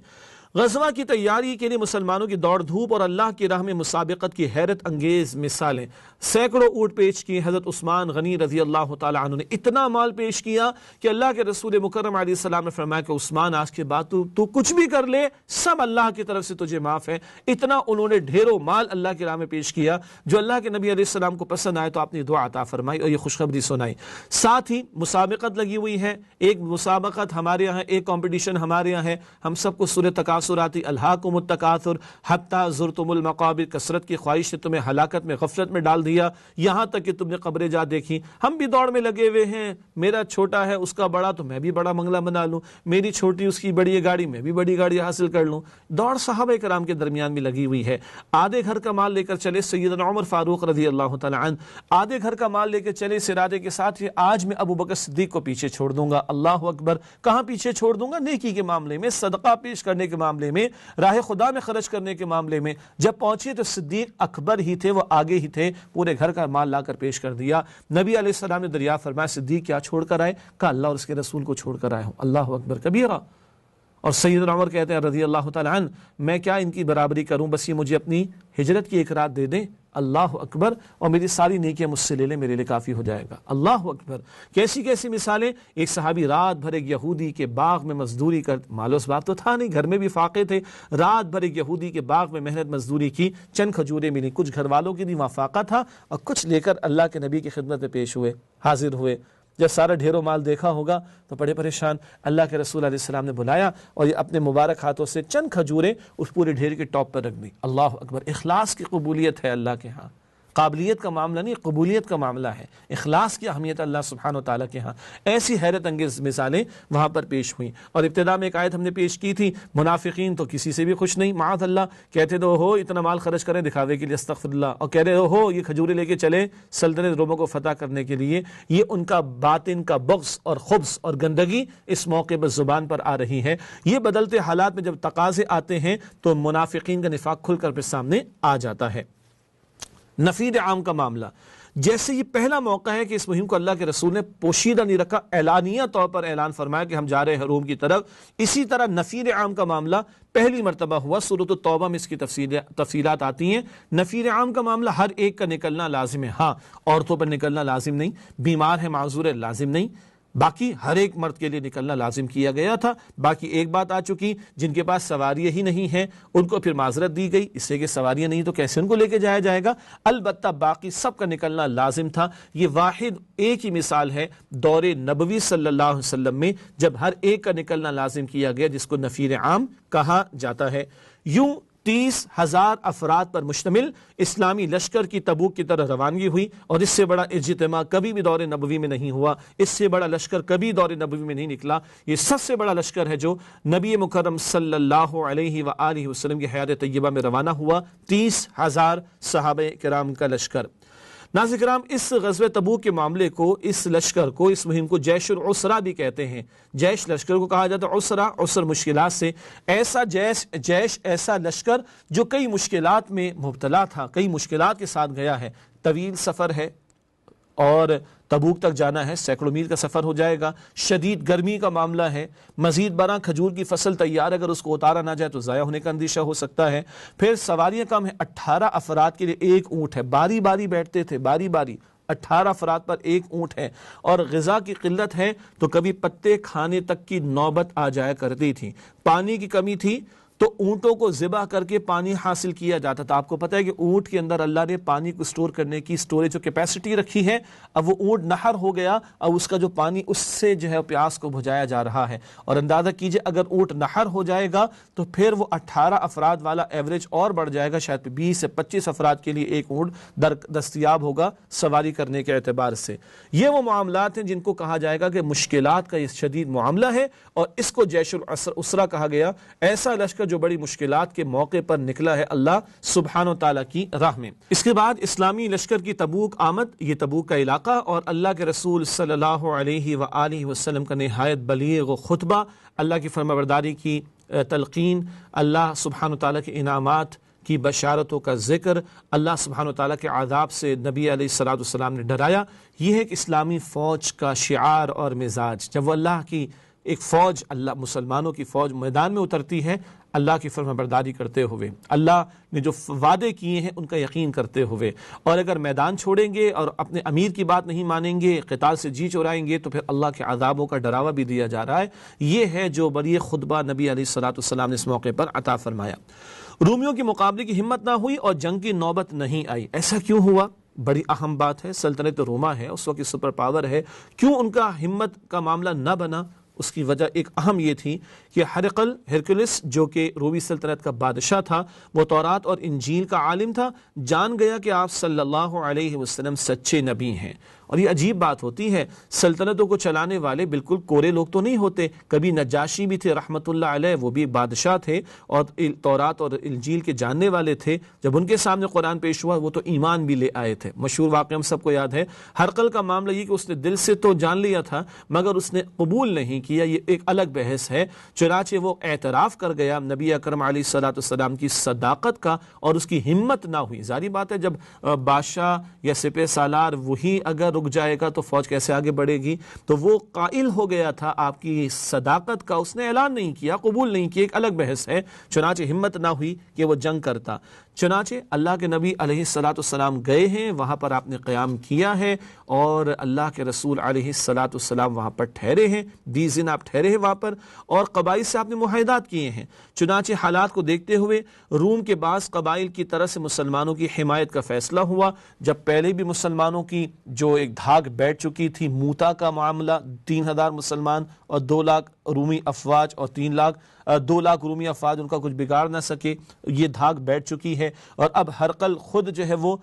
غزوہ کی تیاری کے لیے مسلمانوں کی دوڑ دھوپ اور اللہ کی راہ میں مسابقت کی حیرت انگیز مثالیں۔ سینکڑوں اونٹ پیش کیے، حضرت عثمان غنی رضی اللہ تعالی عنہ نے اتنا مال پیش کیا کہ اللہ کے رسول مکرم علیہ السلام نے فرمایا کہ عثمان آج کے بعد تو کچھ بھی کر لے سب اللہ کی طرف سے تجھے معاف ہے۔ اتنا انہوں نے ڈھیروں مال اللہ کی راہ میں پیش کیا جو اللہ کے نبی علیہ السلام کو پسند آئے تو آپ نے دعا عطا فرمائی اور یہ خوشخبری سنائی۔ ساتھ ہی مسابقت لگی ہوئی ہے، ایک مسابقت ہمارے یہاں، ایک کمپٹیشن ہمارے یہاں ہے، ہم سب کو سورہ تکاثر آتی، الہاکم التکاثر حتی زرتم المقابر، کثرت کی خواہش نے تمہیں ہلاکت میں غفلت میں ڈال دیا یہاں تک کہ تم نے قبریں جا دیکھی۔ ہم بھی دوڑ میں لگے ہوئے ہیں، میرا چھوٹا ہے اس کا بڑا تو میں بھی بڑا بنگلہ بنا لوں، میری چھوٹی اس کی بڑی گاڑی میں بھی بڑی گاڑی حاصل کر لوں۔ دوڑ صحابہ کرام کے درمیان بھی لگی ہوئی ہے۔ آدھے گھر کا مال لے کر چلے سیدنا عمر فاروق رضی اللہ تعالی عنہ، آدھے گھر کا مال لے کے چلے اس ارادے کے ساتھ کہ آج میں ابو بکر صدیق کو پیچھے چھوڑ دوں گا۔ اللہ اکبر! کہاں پیچھے چھوڑ دوں گا؟ نیکی کے معاملے میں، صدقہ پیش کرنے کے معاملے میں، راہ خدا میں خرچ کرنے کے معاملے میں۔ جب پہنچے تو صدیق اکبر ہی تھے، وہ آگے ہی تھے، پورے گھر کا مال لا کر پیش کر دیا۔ نبی علیہ السلام نے دریافت فرمایا صدیق کیا چھوڑ کر آئے؟ کہا اللہ اور اس کے رسول کو چھوڑ کر آئے ہوں۔ اللہ اکبر کبیرہ! اور سیدنا عمر کہتے ہیں رضی اللہ تعالی عنہ میں کیا ان کی برابری کروں، بس یہ مجھے اپنی ہجرت کی ایک رات دے دیں، اللہ اکبر، اور میری ساری نیکیاں مجھ سے لے لیں، میرے لیے کافی ہو جائے گا۔ اللہ اکبر! کیسی کیسی مثالیں۔ ایک صحابی رات بھر ایک یہودی کے باغ میں مزدوری کر، مال و اسباب تو تھا نہیں، گھر میں بھی فاقے تھے، رات بھر ایک یہودی کے باغ میں محنت مزدوری کی، چند کھجوریں ملی، کچھ گھر والوں کی بھی وہاں فاقہ تھا اور کچھ لے کر اللہ کے نبی کی خدمت میں پیش ہوئے، حاضر ہوئے۔ جب سارا ڈھیروں مال دیکھا ہوگا تو بڑے پریشان، اللہ کے رسول علیہ السلام نے بلایا اور یہ اپنے مبارک ہاتھوں سے چند کھجوریں اس پورے ڈھیر کے ٹاپ پر رکھ دی۔ اللہ اکبر! اخلاص کی قبولیت ہے اللہ کے ہاں، قابلیت کا معاملہ نہیں، قبولیت کا معاملہ ہے، اخلاص کی اہمیت اللہ سبحانہ و تعالیٰ کے ہاں۔ ایسی حیرت انگیز مثالیں وہاں پر پیش ہوئیں۔ اور ابتدا میں ایک آیت ہم نے پیش کی تھی، منافقین تو کسی سے بھی خوش نہیں، معاذ اللہ، کہتے تو ہو اتنا مال خرچ کریں دکھاوے کے لیے، استغفر اللہ، اور کہہ رہے ہو یہ کھجورے لے کے چلے سلطنت روموں کو فتح کرنے کے لیے۔ یہ ان کا باطن کا بغض اور خبث اور گندگی اس موقع پر زبان پر آ رہی ہے۔ یہ بدلتے حالات میں جب تقاضے آتے ہیں تو منافقین کا نفاق کھل کر پھر سامنے آ جاتا ہے۔ نفیر عام کا معاملہ، جیسے یہ پہلا موقع ہے کہ اس مہم کو اللہ کے رسول نے پوشیدہ نہیں رکھا، اعلانیہ طور پر اعلان فرمایا کہ ہم جا رہے ہیں روم کی طرف، اسی طرح نفیر عام کا معاملہ پہلی مرتبہ ہوا۔ سورۃ التوبہ میں اس کی تفصیلات آتی ہیں۔ نفیر عام کا معاملہ ہر ایک کا نکلنا لازم ہے، ہاں عورتوں پر نکلنا لازم نہیں، بیمار ہے معذور ہے لازم نہیں، باقی ہر ایک مرد کے لیے نکلنا لازم کیا گیا تھا۔ باقی ایک بات آ چکی، جن کے پاس سواریاں ہی نہیں ہیں ان کو پھر معذرت دی گئی، اس سے کہ سواریاں نہیں تو کیسے ان کو لے کے جایا جائے گا، البتہ باقی سب کا نکلنا لازم تھا۔ یہ واحد ایک ہی مثال ہے دور نبوی صلی اللہ علیہ وسلم میں جب ہر ایک کا نکلنا لازم کیا گیا، جس کو نفیر عام کہا جاتا ہے۔ یوں 30,000 افراد پر مشتمل اسلامی لشکر کی تبوک کی طرح روانگی ہوئی، اور اس سے بڑا اجتماع کبھی بھی دور نبوی میں نہیں ہوا، اس سے بڑا لشکر کبھی دور نبوی میں نہیں نکلا۔ یہ سب سے بڑا لشکر ہے جو نبی مکرم صلی اللہ علیہ وآلہ وسلم کی حیات طیبہ میں روانہ ہوا، 30,000 صحابہ کرام کا لشکر۔ ناظرین کرام، اس غزوہ تبوک کے معاملے کو، اس لشکر کو، اس مہم کو جیش العسرہ بھی کہتے ہیں۔ جیش لشکر کو کہا جاتا ہے، عسرہ عسر مشکلات سے، ایسا جیش ایسا لشکر جو کئی مشکلات میں مبتلا تھا، کئی مشکلات کے ساتھ گیا ہے۔ طویل سفر ہے اور تبوک تک جانا ہے، سینکڑوں میل کا سفر ہو جائے گا، شدید گرمی کا معاملہ ہے، مزید برآں کھجور کی فصل تیار، اگر اس کو اتارا نہ جائے تو ضائع ہونے کا اندیشہ ہو سکتا ہے۔ پھر سواریاں کم ہیں، 18 افراد کے لیے ایک اونٹ ہے، باری باری بیٹھتے تھے، باری باری 18 افراد پر ایک اونٹ ہے، اور غذا کی قلت ہے تو کبھی پتے کھانے تک کی نوبت آ جایا کرتی تھی، پانی کی کمی تھی تو اونٹوں کو ذبح کر کے پانی حاصل کیا جاتا تھا۔ آپ کو پتہ ہے کہ اونٹ کے اندر اللہ نے پانی کو سٹور کرنے کی سٹوریج جو کیپیسٹی رکھی ہے، اب وہ اونٹ نہر ہو گیا، اب اس کا جو پانی اس سے جو ہے پیاس کو بجھایا جا رہا ہے، اور اندازہ کیجئے اگر اونٹ نہر ہو جائے گا تو پھر وہ 18 افراد والا ایوریج اور بڑھ جائے گا، شاید 20 سے 25 افراد کے لیے ایک اونٹ دستیاب ہوگا سواری کرنے کے اعتبار سے۔ یہ وہ معاملات ہیں جن کو کہا جائے گا کہ مشکلات کا یہ شدید معاملہ ہے، اور اس کو جیش العسرہ کہا گیا، ایسا لشکر جو بڑی مشکلات کے موقع پر نکلا ہے اللہ سبحانہ وتعالی کی راہ میں۔ اس کے بعد اسلامی لشکر کی تبوک آمد، یہ تبوک کا علاقہ، اور اللہ کے رسول صلی اللہ علیہ وآلہ وسلم کا نہایت بلیغ خطبہ، اللہ کی فرمانبرداری کی تلقین، اللہ سبحانہ وتعالی کے انعامات کی بشارتوں کا ذکر، اللہ سبحانہ وتعالی کے عذاب سے نبی علیہ السلام نے ڈرایا، یہ ہے کہ اسلامی فوج کا شعار اور مزاج۔ جب وہ اللہ کی ایک فوج، اللہ مسلمانوں کی فوج میدان میں اترتی ہے اللہ کی فرمانبرداری کرتے ہوئے، اللہ نے جو وعدے کیے ہیں ان کا یقین کرتے ہوئے، اور اگر میدان چھوڑیں گے اور اپنے امیر کی بات نہیں مانیں گے، قتال سے جی چرائیں گے، تو پھر اللہ کے عذابوں کا ڈراوا بھی دیا جا رہا ہے۔ یہ ہے جو بڑی خطبہ نبی علیہ السلام نے اس موقع پر عطا فرمایا۔ رومیوں کے مقابلے کی ہمت نہ ہوئی اور جنگ کی نوبت نہیں آئی، ایسا کیوں ہوا؟ بڑی اہم بات ہے، سلطنت روما ہے، اس وقت سپر پاور ہے، کیوں ان کا ہمت کا معاملہ نہ بنا؟ اس کی وجہ ایک اہم یہ تھی کہ ہرقلس جو کہ رومی سلطنت کا بادشاہ تھا، وہ تورات اور انجیل کا عالم تھا، جان گیا کہ آپ صلی اللہ علیہ وسلم سچے نبی ہیں۔ اور یہ عجیب بات ہوتی ہے، سلطنتوں کو چلانے والے بالکل کورے لوگ تو نہیں ہوتے، کبھی نجاشی بھی تھے رحمت اللہ علیہ، وہ بھی بادشاہ تھے اور تورات اور انجیل کے جاننے والے تھے، جب ان کے سامنے قرآن پیش ہوا وہ تو ایمان بھی لے آئے تھے۔ مشہور واقعہ ہم سب کو یاد ہے، ہرقل کا معاملہ یہ کہ اس نے دل سے تو جان لیا تھا مگر اس نے قبول نہیں کیا، یہ ایک الگ بحث ہے، چنانچہ وہ اعتراف کر گیا نبی اکرم علیہ السلام کی صداقت کا، اور اس کی ہمت نہ ہوئی۔ ظاہری بات ہے جب بادشاہ یا سپہ سالار وہی اگر رک جائے گا تو فوج کیسے آگے بڑھے گی، تو وہ قائل ہو گیا تھا آپ کی صداقت کا، اس نے اعلان نہیں کیا، قبول نہیں کیا، ایک الگ بحث ہے، چنانچہ ہمت نہ ہوئی کہ وہ جنگ کرتا۔ چنانچہ اللہ کے نبی علیہ السلام گئے ہیں، وہاں پر آپ نے قیام کیا ہے، اور اللہ کے رسول علیہ السلام وہاں پر ٹھہرے ہیں، 20 دن آپ ٹھہرے ہیں وہاں پر، اور قبائل سے آپ نے معاہدات کیے ہیں۔ چنانچہ حالات کو دیکھتے ہوئے روم کے بعض قبائل کی طرف سے مسلمانوں کی حمایت کا فیصلہ ہوا، جب پہلے بھی مسلمانوں کی جو ایک دھاگ بیٹھ چکی تھی، موتا کا معاملہ، 3000 مسلمان اور 2 لاکھ رومی افواج، اور 2 لاکھ رومی افواج ان کا کچھ بگاڑ نہ سکے، یہ دھاگ بیٹھ چکی ہے، اور اب ہرقل خود جو ہے وہ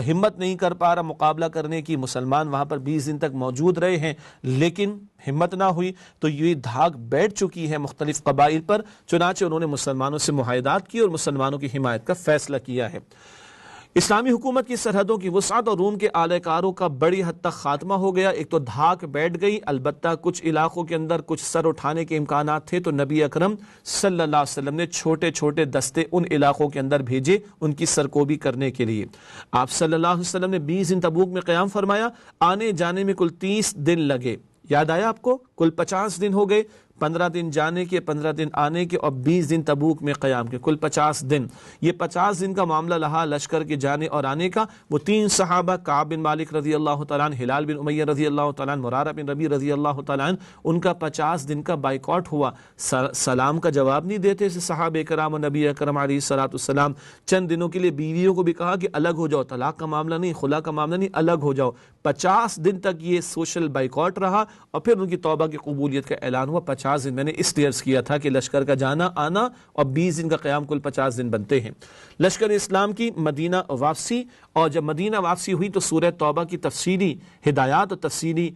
ہمت نہیں کر پا رہا مقابلہ کرنے کی۔ مسلمان وہاں پر 20 دن تک موجود رہے ہیں لیکن ہمت نہ ہوئی، تو یہ دھاگ بیٹھ چکی ہے مختلف قبائل پر، چنانچہ انہوں نے مسلمانوں سے معاہدات کی اور مسلمانوں کی حمایت کا فیصلہ کیا ہے۔ اسلامی حکومت کی سرحدوں کی وسعت اور روم کے اعلی کاروں کا بڑی حد تک خاتمہ ہو گیا. ایک تو دھاک بیٹھ گئی. البتہ کچھ علاقوں کے اندر کچھ سر اٹھانے کے امکانات تھے تو نبی اکرم صلی اللہ علیہ وسلم نے چھوٹے چھوٹے دستے ان علاقوں کے اندر بھیجے ان کی سرکوبی کرنے کے لیے. آپ صلی اللہ علیہ وسلم نے 20 دن تبوک میں قیام فرمایا. آنے جانے میں کل 30 دن لگے. یاد آیا آپ کو؟ کل 50 دن ہو گئے. 15 دن جانے کے، 15 دن آنے کے اور 20 دن تبوک میں قیام کے، کل 50 دن. یہ 50 دن کا معاملہ رہا لشکر کے جانے اور آنے کا. وہ 3 صحابہ کعب بن مالک رضی اللہ تعالیٰ عنہ، ہلال بن امیہ رضی اللہ تعالیٰ عنہ، مرارہ بن ربیع رضی اللہ تعالیٰ عنہ، ان کا 50 دن کا بائیکاٹ ہوا. سلام کا جواب نہیں دیتے تھے صحابہ کرام اور نبی اکرم علیہ الصلوۃ والسلام. چند دنوں کے لیے بیویوں کو بھی کہا کہ الگ ہو جاؤ، طلاق کا معاملہ نہیں، خلا کا معاملہ نہیں، الگ ہو جاؤ. 50 دن تک یہ سوشل بائیکاٹ رہا اور پھر ان کی توبہ کی قبولیت کا اعلان ہوا. 50 دن میں نے اس لیے عرض کیا تھا کہ لشکر کا جانا آنا اور 20 دن کا قیام کل 50 دن بنتے ہیں. لشکر اسلام کی مدینہ واپسی، اور جب مدینہ واپسی ہوئی تو سورہ توبہ کی تفصیلی ہدایات اور تفصیلی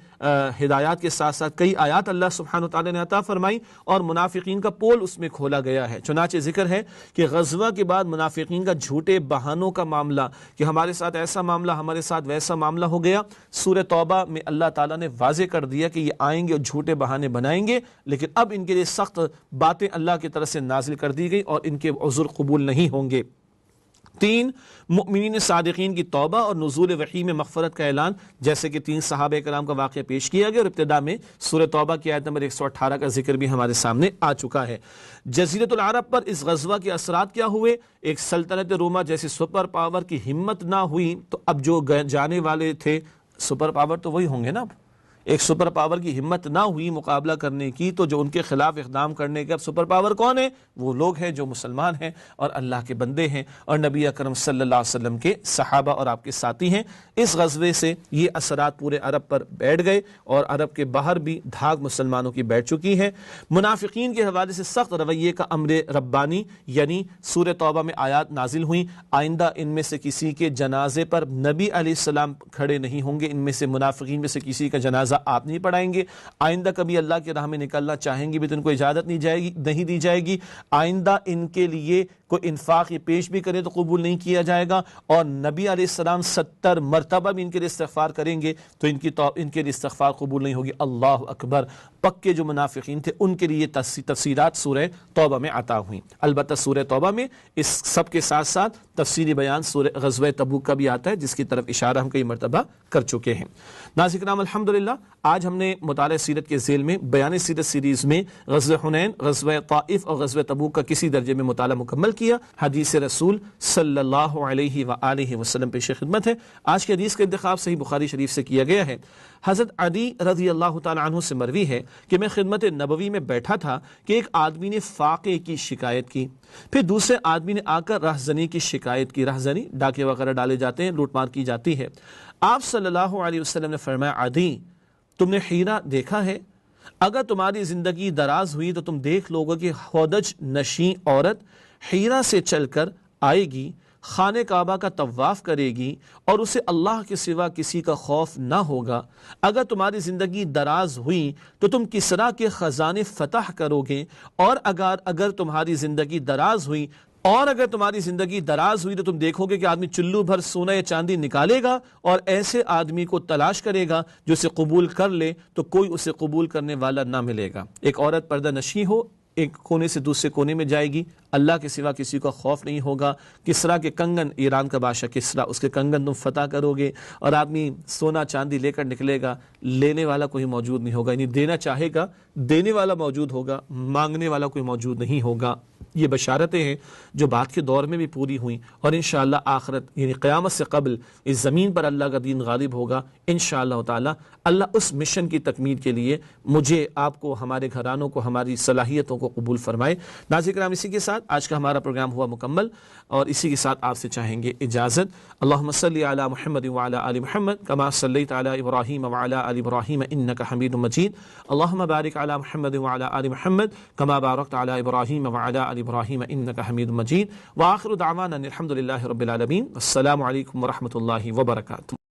ہدایات کے ساتھ ساتھ کئی آیات اللہ سبحانہ وتعالی نے عطا فرمائی اور منافقین کا پول اس میں کھولا گیا ہے. چنانچہ ذکر ہے کہ غزوہ کے بعد منافقین کا جھوٹے بہانوں کا معاملہ کہ ہمارے ساتھ ایسا معاملہ، ہمارے ساتھ ویسا معاملہ ہو گیا. سورہ توبہ میں اللہ تعالیٰ نے واضح کر دیا کہ یہ آئیں گے اور جھوٹے بہانے بنائیں گے، لیکن اب ان کے لیے سخت باتیں اللہ کی طرف سے نازل کر دی گئی اور ان کے عذر قبول نہیں ہوں گے. 3 مؤمنین صادقین کی توبہ اور نزول وحی میں مغفرت کا اعلان، جیسے کہ 3 صحابہ کرام کا واقعہ پیش کیا گیا اور ابتدا میں سورہ توبہ کی آیت نمبر 118 کا ذکر بھی ہمارے سامنے آ چکا ہے. جزیرۃ العرب پر اس غزوہ کے اثرات کیا ہوئے؟ ایک سلطنت روما جیسی سپر پاور کی ہمت نہ ہوئی تو اب جو جانے والے تھے سپر پاور تو وہی ہوں گے نا. اب ایک سپر پاور کی ہمت نہ ہوئی مقابلہ کرنے کی تو جو ان کے خلاف اقدام کرنے کے اب سپر پاور کون ہے؟ وہ لوگ ہیں جو مسلمان ہیں اور اللہ کے بندے ہیں اور نبی اکرم صلی اللہ علیہ وسلم کے صحابہ اور آپ کے ساتھی ہیں. اس غزوے سے یہ اثرات پورے عرب پر بیٹھ گئے اور عرب کے باہر بھی دھاگ مسلمانوں کی بیٹھ چکی ہے. منافقین کے حوالے سے سخت رویے کا امر ربانی، یعنی سورہ توبہ میں آیات نازل ہوئیں، آئندہ ان میں سے کسی کے جنازے پر نبی علیہ السلام کھڑے نہیں ہوں گے، ان میں سے منافقین میں سے کسی کا جنازہ آپ نہیں پڑھائیں گے. آئندہ کبھی اللہ کی راہ میں نکلنا چاہیں گے بھی تو ان کو اجازت نہیں دی جائے گی. آئندہ ان کے لیے کوئی انفاق یہ پیش بھی کرے تو قبول نہیں کیا جائے گا اور نبی علیہ السلام 70 مرتبہ بھی ان کے لیے استغفار کریں گے تو ان کے لیے استغفار قبول نہیں ہوگی. اللہ اکبر. پکے جو منافقین تھے ان کے لیے تفسیرات سورہ توبہ میں عطا ہوئیں. البتہ سورہ توبہ میں اس سب کے ساتھ ساتھ تفصیلی بیان سورہ غزوہ تبوک کا بھی آتا ہے جس کی طرف اشارہ ہم کئی مرتبہ کر چکے ہیں. ناظرین کرام، الحمدللہ آج ہم نے مطالعہ سیرت کے ذیل میں بیان سیرت سیریز میں غزوہ حنین، غزوہ طائف اور غزوہ تبوک کا کسی درجے میں مطالعہ مکمل کیا. حدیث رسول صلی اللہ علیہ وآلہ وسلم پیش خدمت ہے. آج کی حدیث کا انتخاب صحیح بخاری شریف سے کیا گیا ہے. حضرت علی رضی اللہ تعالیٰ عنہ سے مروی ہے کہ میں خدمت نبوی میں بیٹھا تھا کہ ایک آدمی نے فاقے کی شکایت کی، پھر دوسرے آدمی نے آ کر رہزنی کی شکایت کی. رہزنی ڈاکے وغیرہ ڈالے جاتے ہیں، لوٹ مار کی جاتی ہے. آپ صلی اللہ علیہ وسلم نے فرمایا، عدی تم نے حیرہ دیکھا ہے؟ اگر تمہاری زندگی دراز ہوئی تو تم دیکھ لو گے کہ ہودج نشیں عورت حیرہ سے چل کر آئے گی، خانہ کعبہ کا طواف کرے گی اور اسے اللہ کے سوا کسی کا خوف نہ ہوگا. اگر تمہاری زندگی دراز ہوئی تو تم کسریٰ کے خزانے فتح کرو گے، اور اگر تمہاری زندگی دراز ہوئی تو تم دیکھو گے کہ آدمی چلو بھر سونا یا چاندی نکالے گا اور ایسے آدمی کو تلاش کرے گا جو اسے قبول کر لے تو کوئی اسے قبول کرنے والا نہ ملے گا. ایک عورت پردہ نشیں ہو، ایک کونے سے دوسرے کونے میں جائے گی، اللہ کے سوا کسی کا خوف نہیں ہوگا. کسریٰ کے کنگن، ایران کا بادشاہ کسریٰ، اس کے کنگن تم فتح کرو گے اور آدمی سونا چاندی لے کر نکلے گا، لینے والا کوئی موجود نہیں ہوگا. یعنی دینا چاہے گا دینے والا موجود ہوگا، مانگنے والا کوئی موجود نہیں ہوگا. یہ بشارتیں ہیں جو بعد کے دور میں بھی پوری ہوئیں اور انشاءاللہ آخرت یعنی قیامت سے قبل اس زمین پر اللہ کا دین غالب ہوگا انشاءاللہ تعالی. اللہ اس مشن کی تکمیل کے لیے مجھے، آپ کو، ہمارے گھرانوں کو، ہماری صلاحیتوں کو قبول فرمائے. ناظرین کرام، اسی کے ساتھ آج کا ہمارا پروگرام ہوا مکمل اور اسی کے ساتھ آپ سے چاہیں گے اجازت. اللہم صلی علی محمد وعلی آل محمد کما صلیت علی ابراہیم وعلی آل ابراہیم انک حمید مجید. اللہم بارک علی محمد وعلی آل محمد کما بارکت علی ابراہیم وعلی آل ابراہیم انک حمید مجید. وآخر دعوانا الحمد للہ رب العالمین. السلام علیکم ورحمۃ اللہ وبرکاتہ.